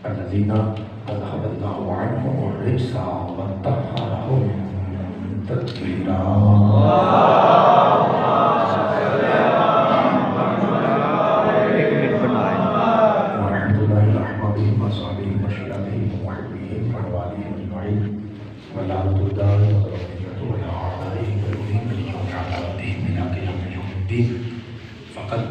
الذين أذهب الله عنهم الرجس وطهرهم تطهيرا. ورحمة الله رحمتهم وصحبهم وشيعتهم ومحبهم وأحوالهم أجمعين ولعنة الله وذريته وأعدائهم كلهم باليوم على ردهم إلى قيام يوم الدين. فقد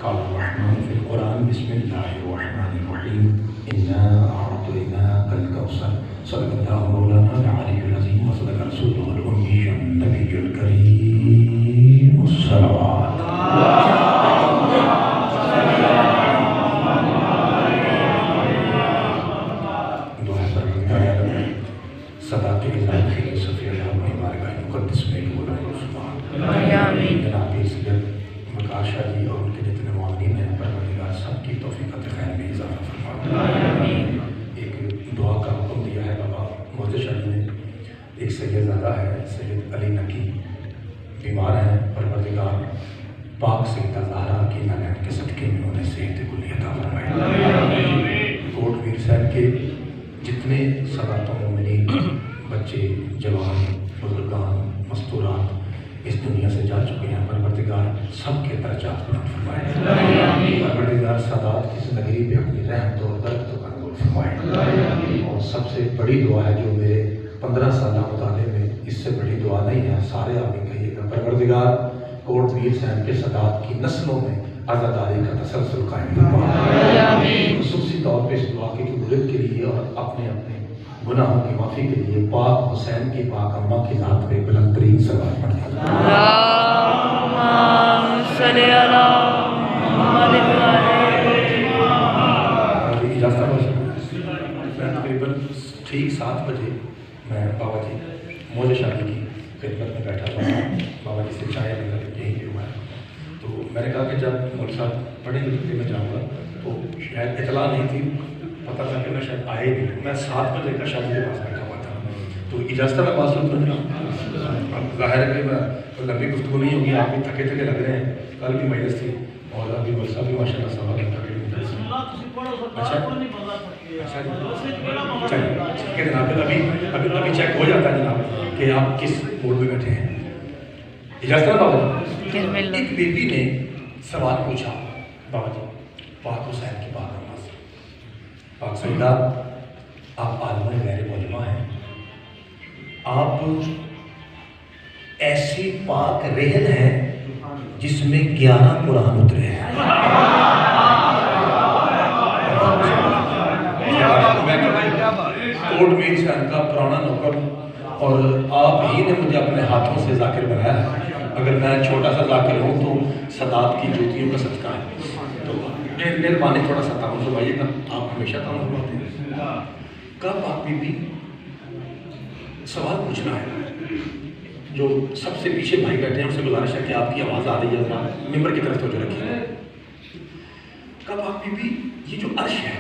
قال الرحمن في القرآن بسم الله الرحمن الرحيم إنا أعطيناك الكوثر. صدق الله مولانا العلي العظيم وصدق رسوله الأمي النبي الكريم. الصلوات. دعا سرکار صداقت الہی صفی اللہ بارگاہ مقدس میں قبول فرمائے. آمین. جناب سید مکار شاہ جی اور ان کے جتنے معاونین ہیں پروردگار سب کی توفیقات خیر میں اضافہ فرمائے. آمین. ایک دعا کا حکم دیا ہے بابا محترم شاہ جی نے. ایک سیدزادہ ہے سید علی نقی بیمار ہیں. پروردگار پاک سیدہ زہرا کی نعمت کے صدقے میں انہیں صحت کلی عطا فرمائے. کوٹ میر صاحب کے جتنے سادات مومنین بچے جوان بزرگان مستورات اس دنیا سے جا چکے ہیں پروردگار سب کے درجات بلند فرمائے. پروردگار سادات کی زندگی پہ اپنی رحمت و برکت و قبول فرمائے. اور سب سے بڑی دعا ہے جو میرے 15 سالہ مطالعے میں اس سے بڑی دعا نہیں ہے. سارے آمین کہیے گا. پروردگار کوٹ میر صاحب کے سادات کی نسلوں میں عزاداری کا تسلسل قائم فرمائے. خصوصی طور پہ اس دعا کی قبولیت کے لیے اور اپنے اپنے گناہوں کی معافی کے لیے پاک حسین کی پاک اماں کی ذات پہ بلند ترین صلوات پڑھتے ہیں. اللہم صلی علی محمد اجازت ہے تقریباً ٹھیک 7 بجے میں بابا جی موجہ شادی کی خدمت میں بیٹھا تھا. بابا جی سے چائے لے کر یہیں پہ ہوا ہے. تو میں نے کہا کہ جب مول صاحب پڑھیں گے تو میں جاؤں گا. تو شاید اطلاع نہیں تھی, پتہ تھا کہ میں شاید آئے نہیں. میں 7 بجے کا شادی کے پاس بیٹھا ہوا تھا. تو اجازت میں بات سن رہا ہوں. ظاہر ہے کہ میں لمبی گفتگو نہیں ہوگی. آپ بھی تھکے تھکے لگ رہے ہیں. کل بھی مجلس تھی اور ابھی مول صاحب بھی ماشاء اللہ سوال کرتا ہے. اچھا چلیے ٹھیک ہے جناب. ابھی چیک ہو جاتا ہے جناب کہ آپ کس موڈ میں بیٹھے ہیں. اجازت ہے بابا جی. ایک بیٹی نے سوال پوچھا بابا جی پاک حسین کی بات کرنا سے. پاک سیدہ آپ عالمہ غیر معلومہ ہیں. آپ ایسی پاک رحل ہیں جس میں 11 قرآن اترے ہیں. کوٹ میر صاحب کا پرانا نوکر اور آپ ہی نے مجھے اپنے ہاتھوں سے ذاکر بنایا ہے. اگر میں چھوٹا سا ذاکر ہوں تو سادات کی جوتیوں کا صدقہ ہے. تو مہربانی تھوڑا سا تعاون فرمائیے گا. آپ ہمیشہ تعاون فرماتے ہیں. کب آپ بھی سوال پوچھنا ہے. جو سب سے پیچھے بھائی بیٹھے ہیں ان سے گزارش ہے کہ آپ کی آواز آ رہی ہے ذرا ممبر کی طرف توجہ رکھیے. کب آپ بھی یہ جو عرش ہے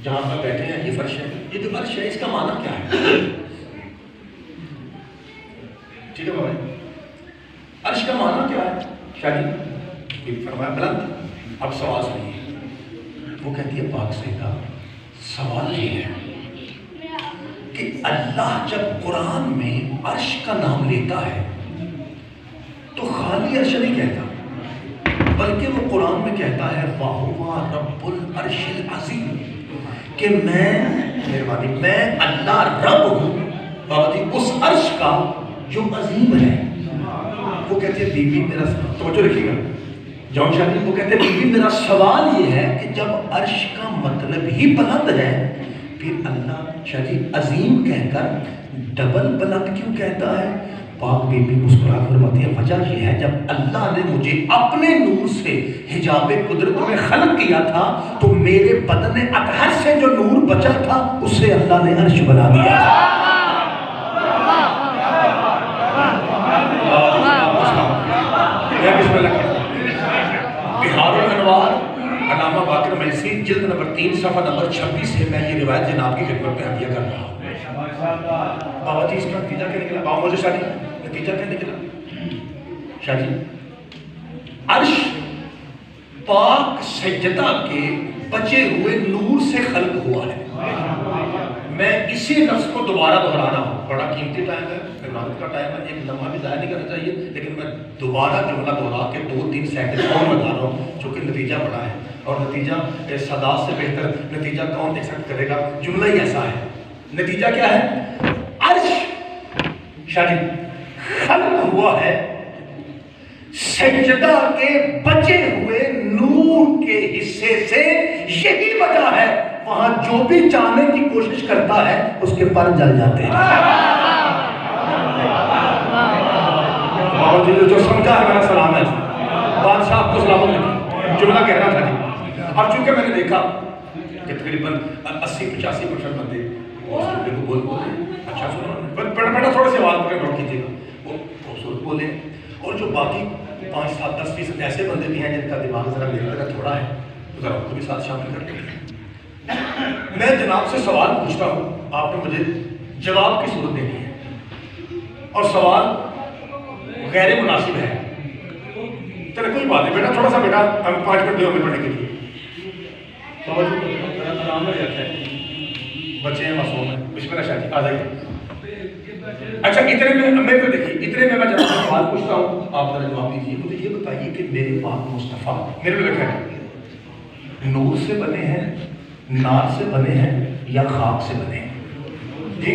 جہاں پر بیٹھے ہیں یہ فرش ہے. یہ جو عرش ہے اس کا معنی کیا ہے؟ ٹھیک ہے بابا. عرش کا معنی کیا ہے؟ شاہی فرمایا بلند. اب سوال سنیے. وہ کہتی ہے پاک سیدہ سوال یہ ہے کہ اللہ جب قرآن میں عرش کا نام لیتا ہے تو خالی عرش نہیں کہتا بلکہ وہ قرآن میں کہتا ہے وَهُوَ رَبُّ الْعَرْشِ الْعَظِيمِ کہ میں اللہ رب ہوں بابا جی اس عرش کا جو عظیم ہے. وہ کہتے ہیں بی بی میرا توجہ رکھیے گا جون شاہ جی. وہ کہتے ہیں بی بی میرا سوال یہ ہے کہ جب عرش کا مطلب ہی بلند ہے پھر اللہ شاہ جی عظیم کہہ کر ڈبل بلند کیوں کہتا ہے؟ پاک بی بی مسکرا فرماتی ہے وجہ یہ ہے جب اللہ نے مجھے اپنے نور سے حجاب قدرت میں خلق کیا تھا تو میرے بدن اطہر سے جو نور بچا تھا اسے اللہ نے عرش بنا دیا تھا۔ بہار الانوار علامہ باقر میسی جلد نمبر 3 صفحہ نمبر 26 سے میں یہ روایت جناب کی خدمت میں عطیہ کر رہا ہوں۔ بابا جی اس کا نتیجہ کیا نکلا؟ بابا مجھے شاہ جی نتیجہ کیا نکلا؟ شاہ جی عرش پاک سجدہ کے بچے ہوئے نور سے خلق ہوا ہے۔ میں اسی لفظ کو دوبارہ دہرانا ہوں، بڑا قیمتی ٹائم ہے، عبادت کا ٹائم ہے، ایک لمحہ بھی ضائع نہیں کرنا چاہیے، لیکن میں دوبارہ جملہ دوہرا کے 2-3 سیکنڈ اور بتا رہا ہوں چونکہ نتیجہ بڑا ہے اور نتیجہ صدا سے بہتر نتیجہ کون ایکسپٹ کرے گا؟ جملہ ہی ایسا ہے۔ نتیجہ کیا ہے؟ عرش شاید خلق ہوا ہے سجدہ کے بچے ہوئے نور کے حصے سے، یہی وجہ ہے وہاں جو بھی جانے کی کوشش کرتا ہے اس کے پر جل جاتے ہیں۔ جو سمجھا ہے میرا سلام ہے، بادشاہ آپ کو سلامت رکھے، جملہ کہنا تھا جی۔ اور چونکہ میں نے دیکھا کہ تقریباً 80-85% بندے جملے کو بولے اچھا سنا، بڑا تھوڑے سے آواز پہ نوٹ کیجیے گا، وہ خوبصورت بولے، اور جو باقی 5-7-10% ایسے بندے بھی ہیں جن کا دماغ ذرا میری طرح تھوڑا ہے تو ذرا ان کو بھی ساتھ شامل کر لیں۔ میں جناب سے سوال پوچھتا ہوں، آپ نے مجھے جواب کی صورت دینی ہے اور سوال غیر مناسب ہے، چلے کوئی بات نہیں بیٹا، تھوڑا سا بیٹا ہم 5 منٹ دو ہمیں پڑھنے کے لیے، بچے ہیں معصوم ہیں، بسم اللہ شاہ جی آ جائیے۔ اچھا اتنے میں تو دیکھیے، اتنے میں جناب سے سوال پوچھتا ہوں، آپ ذرا جواب دیجیے، مجھے یہ بتائیے کہ میرے پاک مصطفیٰ میرے لوگ ہیں نور سے بنے ہیں، نار سے بنے ہیں یا خاک سے بنے ہیں؟ جی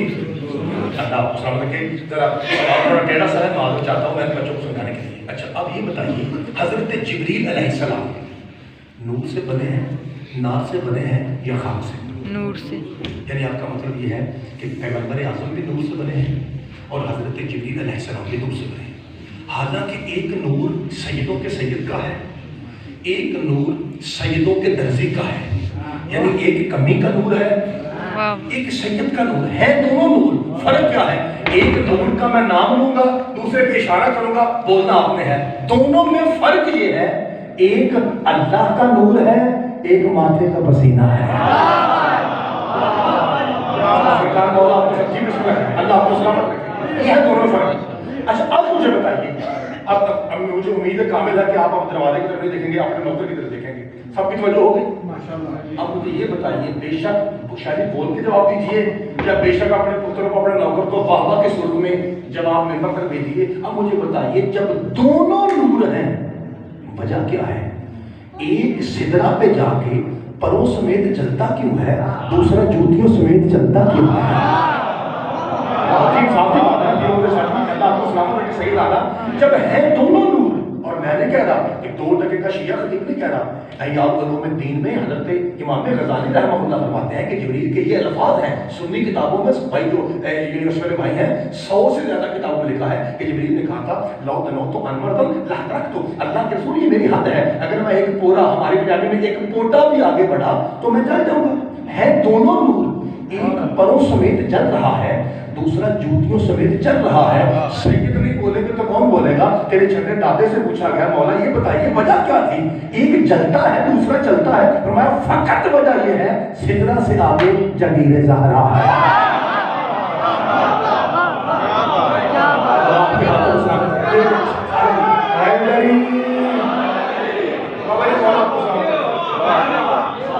اللہ آپ کو سلام رکھے، ذرا تھوڑا ٹیڑھا سا ہے، معذرت چاہتا ہوں میں بچوں کو سمجھانے کے لیے۔ اچھا اب یہ بتائیے حضرت جبریل علیہ السلام نور سے بنے ہیں، نار سے بنے ہیں یا خاک سے؟ نور سے۔ یعنی آپ کا مطلب یہ ہے کہ پیغمبر اعظم بھی نور سے بنے ہیں اور حضرت جبریل علیہ السلام بھی نور سے بنے ہیں، حالانکہ ایک نور سیدوں کے سید کا ہے، ایک نور سیدوں کے درزی کا ہے، یعنی ایک کمی کا نور ہے ایک سید کا نور ہے، دونوں نور، فرق کیا ہے؟ ایک نور کا میں نام لوں گا، دوسرے پہ اشارہ کروں گا، بولنا آپ نے ہے، دونوں میں فرق یہ ہے ایک اللہ کا نور ہے، ایک ماتھے کا پسینہ ہے۔ اللہ آپ کو سلامت رکھے، یہ دونوں فرق۔ اچھا اب مجھے بتائیے، اب مجھے امید ہے کامل ہے کہ آپ اب دروازے کی طرف نہیں دیکھیں گے، اپنے نوکر کی طرف دیکھیں گے، سب کی توجہ ہو گئی؟ اب مجھے یہ بتائیے، بے شک شاید بول کے جواب دیجیے یا بے شک اپنے پتر کو اپنے نوکر کو واہ واہ کے صورت میں جواب میں کر بھیجیے۔ اب مجھے بتائیے جب دونوں نور ہیں وجہ کیا ہے؟ ایک سدرا پہ جا کے پروں سمیت جلتا کیوں ہے، دوسرا جوتیوں سمیت جلتا کیوں ہے؟ صحیح لانا جب ہے دونوں نور، اور میں نے کہہ رہا کہ 2 ٹکے کا شیعہ خطیب نہیں کہہ رہا، احیاء علوم الدین میں حضرت امام غزالی رحمہ اللہ فرماتے ہیں کہ جبریل کے یہ الفاظ ہیں، سنی کتابوں میں بھائی جو یونیورسٹی والے بھائی ہیں 100 سے زیادہ کتابوں میں لکھا ہے کہ جبریل نے کہا تھا لو دنوتو انمردم لحترکتو، اللہ کے رسول یہ میری حد ہے، اگر میں ایک پورا ہماری پنجابی میں ایک پوٹا بھی آگے بڑھا تو میں جل جاؤں گا۔ ہے دونوں نور، ایک پروں سمیت جل رہا ہے، دوسرا جوتیوں سمیت چل رہا ہے۔ سید نہیں بولے گے تو کون بولے گا؟ تیرے چھٹے دادے سے پوچھا گیا مولا یہ بتائیے وجہ کیا تھی؟ ایک جلتا ہے دوسرا چلتا ہے، فرمایا فقط وجہ یہ ہے سدرا سے آگے جگیر زہرا ہے۔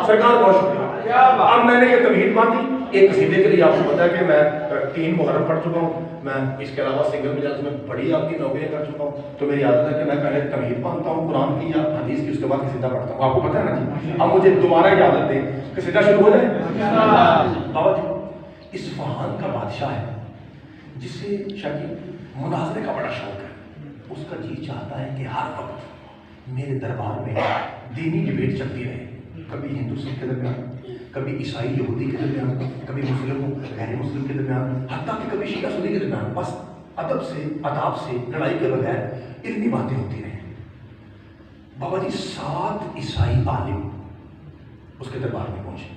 سرکار بہت شکریہ۔ اب میں نے یہ تمہید باندھی ایک قصیدے کے لیے، آپ کو پتا ہے کہ میں 3 محرم پڑھ چکا ہوں، میں اس کے علاوہ سنگل مجالس میں بڑی آپ کی نوکریاں کر چکا ہوں، تو میری عادت ہے کہ میں پہلے تمہید باندھتا ہوں قرآن کی یا حدیث کی، اس کے بعد قصیدہ پڑھتا ہوں، آپ کو پتا ہے نا جی۔ اب مجھے دوبارہ اجازت دیں، قصیدہ شروع ہو جائے؟ بابا جی اصفہان کا بادشاہ ہے جسے شاید مناظرے کا بڑا شوق ہے، اس کا جی چاہتا ہے کہ ہر وقت میرے دربار میں دینی ڈبیٹ چلتی رہے، کبھی ہندو سکھ کے درمیان، کبھی عیسائی یہودی کے درمیان، کبھی مسلم غیر مسلم کے درمیان، حتیٰ کہ کبھی شیعہ سنی کے درمیان، بس ادب سے آداب سے لڑائی کے بغیر علمی باتیں ہوتی رہیں۔ بابا جی 7 عیسائی عالم اس کے دربار میں پہنچے،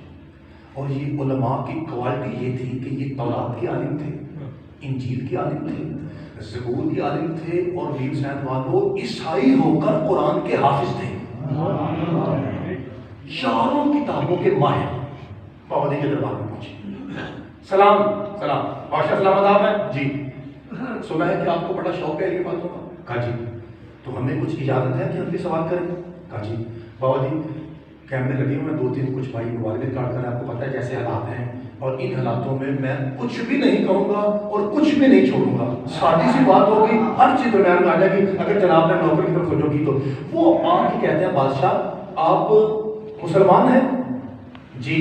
اور یہ علماء کی کوالٹی یہ تھی کہ یہ تورات کے عالم تھے، انجیل کے عالم تھے، زبور کے عالم تھے، اور ویر سینت والو عیسائی ہو کر قرآن کے حافظ تھے، چاروں کتابوں کے ماہر بابا جی کے دربار میں پہنچے۔ سلام سلام بادشاہ، سلامت آپ ہیں؟ جی سنا ہے کہ آپ کو بڑا شوق ہے یہ باتوں کا۔ کہا جی تو ہمیں کچھ اجازت ہے کہ ہم بھی سوال کریں؟ کہا جی بابا جی کیمرے لگے ہوئے ہیں، 2-3 کچھ بھائی موبائل میں کاٹ کر، آپ کو پتہ ہے جیسے حالات ہیں، اور ان حالاتوں میں کچھ بھی نہیں کہوں گا اور کچھ بھی نہیں چھوڑوں گا، سادی سی بات ہوگی، ہر چیز درمیان میں آ جائے گی، اگر جناب نے نوکر کی طرف سوچو گی تو۔ وہ آپ ہی کہتے ہیں بادشاہ آپ مسلمان ہیں؟ جی۔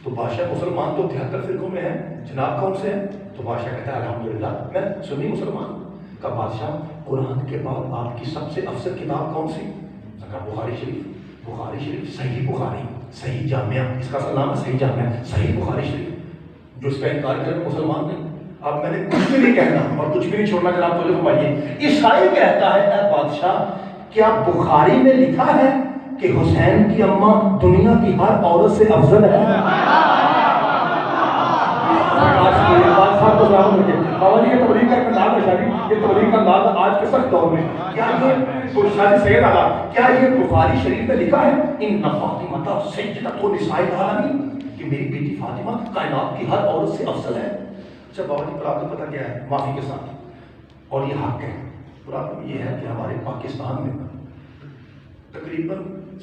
تو بادشاہ مسلمان تو 73 فرقوں میں ہیں، جناب کون سے ہیں؟ تو بادشاہ کہتا ہے الحمدللہ میں سنی مسلمان۔ کا بادشاہ قرآن کے بعد آپ کی سب سے افضل کتاب کون سی؟ کہا بخاری شریف۔ بخاری شریف، صحیح بخاری، صحیح جامعہ، اس کا اصل نام ہے صحیح جامعہ، صحیح بخاری شریف۔ جو اس کا انکار کرے وہ مسلمان نہیں۔ اب میں نے کچھ بھی نہیں کہنا اور کچھ بھی نہیں چھوڑنا جناب، تو فرمائیے عیسائی کہتا ہے اے بادشاہ کیا بخاری میں لکھا ہے کہ حسین کی اماں دنیا کی ہر عورت سے افضل ہے؟ یہ تبلیغ کا انداز ہے شادی، یہ تبلیغ کا انداز آج کے سخت دور میں۔ کیا یہ شادی سید آگا، کیا یہ بخاری شریف میں لکھا ہے ان فاطمہ سیدۃ نساء العالمین کہ میری بیٹی فاطمہ کائنات کی ہر عورت سے افضل ہے؟ اچھا بابا جی پر آپ کو پتہ کیا ہے معافی کے ساتھ، اور یہ حق ہے، پرابلم یہ ہے کہ ہمارے پاکستان میں تقریباً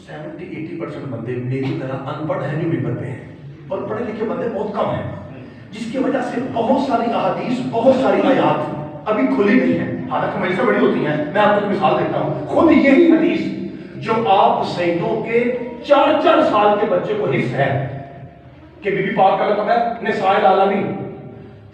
70-80% بندے میری طرح ان پڑھ ہیں جو ممبر پہ ہیں، اور پڑھے لکھے بندے بہت کم ہیں، جس کی وجہ سے بہت ساری احادیث، بہت ساری آیات ابھی کھلی نہیں ہیں، حالانکہ میری سے بڑی ہوتی ہیں۔ میں آپ کو ایک مثال دیتا ہوں، خود یہی حدیث جو آپ سیدوں کے 4 سال کے بچے کو حفظ ہے کہ بی بی پاک کا لقب ہے نساء العالمین،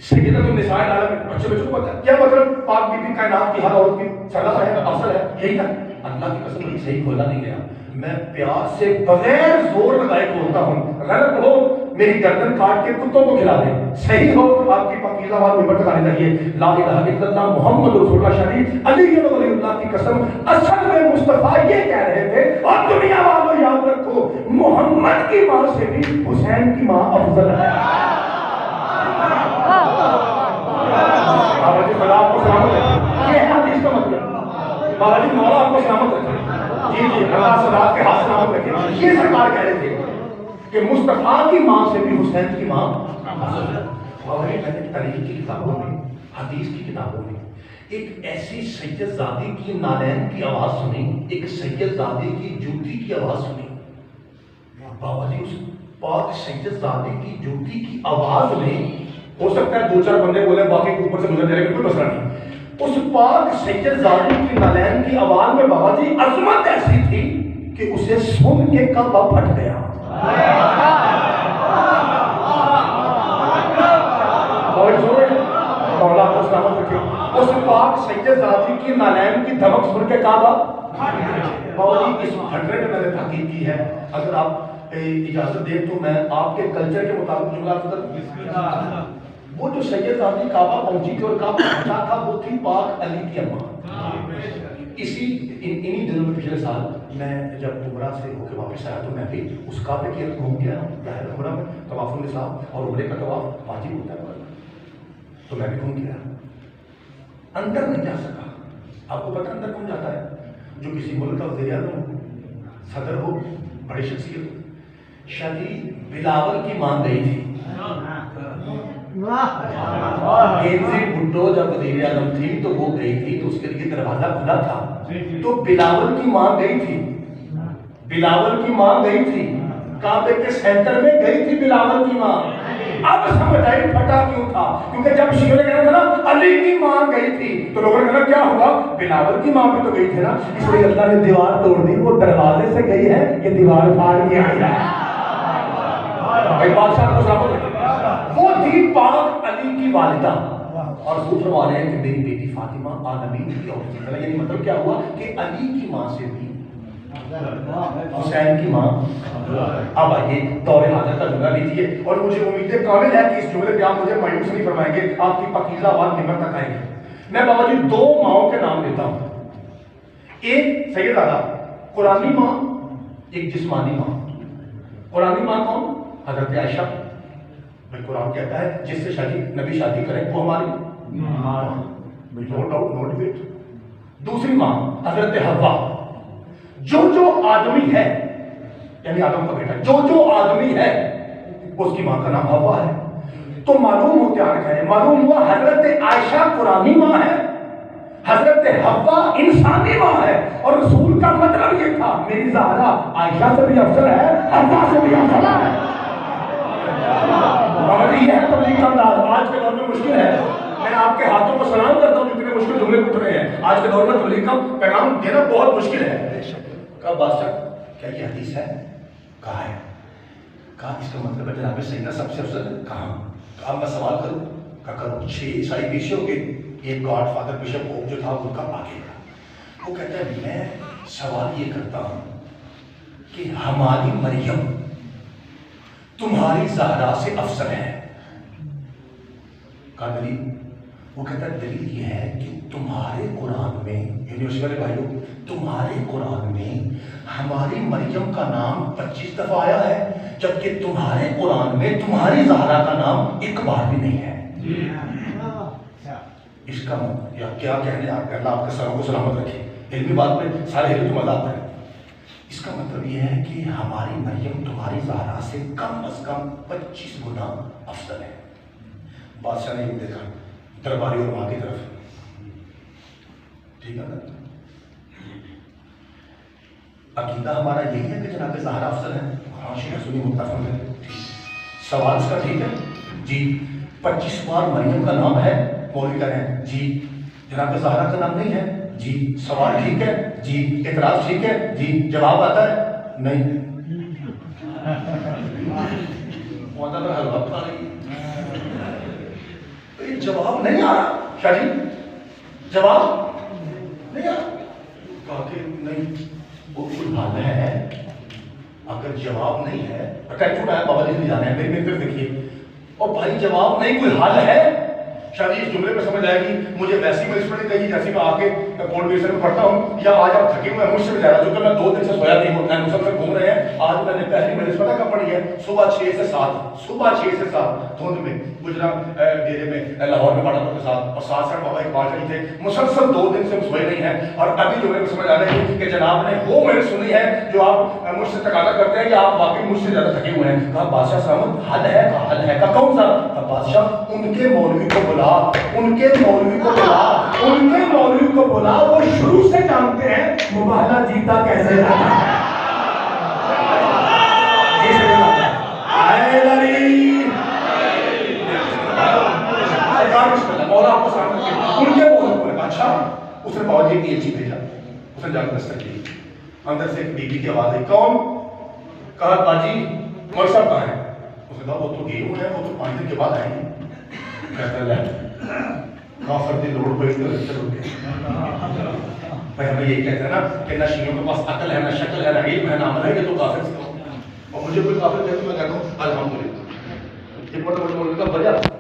سیدۃ النساء العالمین، بچے کو پتہ ہے کیا مطلب پاک بی بی کائنات کی ہر عورت کی سردار ہے، افضل ہے، یہی تھا۔ اللہ کی قسم یہ صحیح کھولا نہیں گیا، میں پیاس سے بغیر زور لگائے کھولتا ہوں، غلط ہو میری گردن کاٹ کے کتوں کو کھلا دیں، صحیح ہو آپ کی پاکیزہ آواز ممبر تک آنی چاہیے۔ لا الہ الا اللہ محمد رسول اللہ شریف، علی ولی اللہ کی قسم، اصل میں مصطفیٰ یہ کہہ رہے تھے، اور دنیا والوں یاد رکھو محمد کی ماں سے بھی حسین کی ماں افضل ہے۔ بابا جی خدا آپ کو سلامت رکھے، یہ ہے حدیث کا مطلب، بابا جی مولا آپ کو سلامت رکھے، جی جی اللہ صداقت کے ہاتھ سلامت رکھے۔ یہ سرکار کہہ رہے تھے کہ مصطفیٰ کی ماں سے بھی حسین کی ماں افضل ہے۔ اور میں نے تاریخ کی کتابوں میں، حدیث کی کتابوں میں ایک ایسی سید زادی کی نالین کی آواز سنی، ایک سید زادی کی جوتی کی آواز سنی۔ بابا جی اس پاک سید زادی کی جوتی کی آواز میں ہو سکتا ہے 2-4 بندے بولے باقی اوپر سے گزر جائے گا، کوئی مسئلہ نہیں، اس پاک سید زادی کی نالین کی آواز میں بابا جی عظمت ایسی تھی کہ اسے سن کے کعبہ پھٹ گیا۔ مولا کو سلامت رکھے، اس پاک سید زادی کی نالین کی دھمک سن کے کعبہ۔ بابا جی اس پھٹنے میں نے تحقیق کی ہے، اگر آپ اجازت دیں تو میں آپ کے کلچر کے مطابق جملہ، وہ جو سید زادی کعبہ پہنچی تھی اور کعبہ پہنچا تھا وہ تھی پاک علی کی اماں۔ انہی دنوں میں پچھلے سال میں جب عمرہ سے ہو کے واپس آیا تو میں بھی اس کعبے کی طرف گھوم گیا، ظاہر عمرہ میں طواف النساء اور عمرے کا طواف واجب ہوتا ہے، تو میں بھی گھوم گیا، اندر نہیں جا سکا۔ آپ کو پتہ اندر کون جاتا ہے؟ جو کسی ملک کا وزیر اعظم ہو، صدر ہو، بڑی شخصیت ہو۔ شادی بلاول کی ماں گئی تھی، کینزی بھٹو جب وزیر اعظم تھی تو وہ گئی تھی تو اس کے لیے دروازہ کھلا تھا، تو بلاول کی ماں گئی تھی، بلاول کی ماں گئی تھی، کعبے کے سینٹر میں گئی تھی بلاول کی ماں۔ اب سمجھ آئی پھٹا کیوں تھا، کیونکہ جب شیعوں نے کہا تھا نا علی کی ماں گئی تھی تو لوگوں نے کہا کیا ہوا، بلاول کی ماں بھی تو گئی تھی نا، اس لیے اللہ نے دیوار توڑ دی، وہ دروازے سے گئی ہے، یہ دیوار پھاڑ کے آئی ہے۔ ایک بادشاہ کو سلامت رکھے، وہ تھی پاک علی کی والدہ، اور خوب فرما رہے ہیں کہ میری بیٹی فاطمہ عالمین کی عورت ہے، یعنی مطلب کیا ہوا کہ علی کی ماں سے بھی حسین کی ماں۔ اب آئیے دور حاضر کا جملہ لیجیے، اور مجھے امید کامل ہے کہ اس جملے پہ آپ مجھے مایوس نہیں فرمائیں گے، آپ کی پاکیزہ آواز ممبر تک آئے گی۔ میں بابا جی 2 ماؤں کے نام لیتا ہوں، ایک سیدہ قرآنی ماں، ایک جسمانی ماں۔ قرآنی ماں کون؟ حضرت عائشہ، میں قرآن کہتا ہے جس سے نبی شادی کریں وہ ہماری ماں، نو ڈاؤٹ نو ڈبیٹ۔ دوسری ماں حضرت حوا، جو آدمی ہے یعنی آدم کا بیٹا، جو آدمی ہے اس کی ماں کا نام حوا ہے۔ تو معلوم ہو کیا ہے؟ معلوم ہوا حضرت عائشہ قرآنی ماں ہے، حضرت حوا انسانی ماں ہے، اور رسول کا مطلب یہ تھا میری زہرا عائشہ سے بھی افضل ہے، حوا سے بھی افضل ہے۔ یہ ہے تبلیغ کا انداز۔ آج کے دور میں مشکل ہے، میں آپ کے ہاتھوں کو سلام کرتا ہوں جتنے مشکل جملے اٹھ رہے ہیں آج کے دور میں تبلیغ کا پیغام دینا بہت مشکل ہے۔ کہا بادشاہ کیا یہ حدیث ہے؟ کہا ہے۔ کہا اس کا مطلب ہے جناب سیدنا سب سے افضل ہے؟ کہا۔ کہا میں سوال کروں؟ کہا کرو۔ 6 عیسائی بیشیوں کے ایک گاڈ فادر بشپ پوپ جو تھا ان کا آگے تھا، وہ کہتا ہے میں سوال یہ کرتا ہوں کہ ہماری مریم تمہاری زہرا سے افضل ہے؟ کہا دلیل؟ وہ کہتا ہے دلیل یہ ہے کہ تمہارے قرآن میں، یونیورسٹی والے بھائیوں، تمہارے قرآن میں ہماری مریم کا نام 25 دفعہ آیا ہے، جبکہ تمہارے قرآن میں تمہاری زہرا کا نام ایک بار بھی نہیں ہے۔ اس کا یا کیا کہنے آپ، اللہ آپ کے سروں کو سلامت رکھے، علمی بات میں سارے علم تو مذاق ہے۔ اس کا مطلب یہ ہے کہ ہماری مریم تمہاری زہرا سے کم از کم 25 گنا افضل ہے۔ بادشاہ نے یہ دیکھا درباری اور ماں کی طرف، ٹھیک ہے نا، عقیدہ ہمارا یہی ہے کہ جناب زہرا افضل ہے؟ ہاں شیعہ سنی متفق ہے۔ سوال اس کا ٹھیک ہے جی، 25 بار مریم کا نام ہے، مولوی کہہ رہے ہیں جی جناب زہرا کا نام نہیں ہے جی، سوال ٹھیک ہے جی، اعتراض ٹھیک ہے جی، جواب آتا ہے نہیں۔ حلوہ کھا رہی ہے، جواب نہیں آ رہا شاہ جی، جواب نہیں آ رہا۔ کہا کہ نہیں وہ کوئی حال ہے، اگر جواب نہیں ہے بابا جی نہیں جانا ہے، میری طرف دیکھیے، اور بھائی جواب نہیں کوئی حل ہے؟ شاید اس جملے میں سمجھ آئے گی مجھے ویسی مجسمنٹ کہی جیسی میں آ کے کورٹ بیسر میں پڑھتا ہوں، یا آج آپ تھکے ہوئے ہیں مجھ سے بھی زیادہ، جو کہ میں 2 دن سے سویا نہیں ہوں، مسلسل گھوم رہے ہیں۔ آج میں نے پہلی مجسمنٹ کب پڑھی ہے؟ صبح 6 سے 7 دھند میں گجرا ڈیرے میں لاہور میں پڑھا کے ساتھ، اور ساتھ ساتھ بابا اقبال شریف تھے، مسلسل 2 دن سے ہم سوئے نہیں ہیں، اور ابھی جملے میں سمجھ آ رہے ہیں کہ جناب نے وہ میں نے سنی ہے جو آپ مجھ سے تقاضا کرتے ہیں کہ آپ واقعی مجھ سے زیادہ تھکے ہوئے ہیں۔ کہا بادشاہ سلامت حل ہے؟ کہا حل ہے۔ کہا کون سا؟ کہا بادشاہ ان کے مولوی کو بلا، ان کے مولوی کو بلا، ان کے مولوی کو بلا، وہ شروع سے جانتے ہیں مباہلہ جیتا کیسے جاتا ہے۔ ان کے مولوی کو، اچھا اس نے بابا جی کی ایک چیز بھیجا، اس نے جا کے دستک کی، اندر سے ایک بی بی کی آواز آئی، کون؟ کہا باجی مولوی صاحب کہاں ہیں؟ اس نے کہا وہ تو گئے ہوئے ہیں، وہ تو 5 دن کے بعد آئیں گے۔ کہتا ہے کافر دی لوڑ پہ چلو گے بھائی، ہمیں یہی کہتے ہیں نا کہ نہ شیعوں کے پاس عقل ہے، نہ شکل ہے، نہ علم ہے، نہ عمل ہے، یہ تو کافر سے، اور مجھے کوئی کافر کہتے میں کہتا ہوں الحمدللہ۔ یہ بڑا بڑا بولنے کا وجہ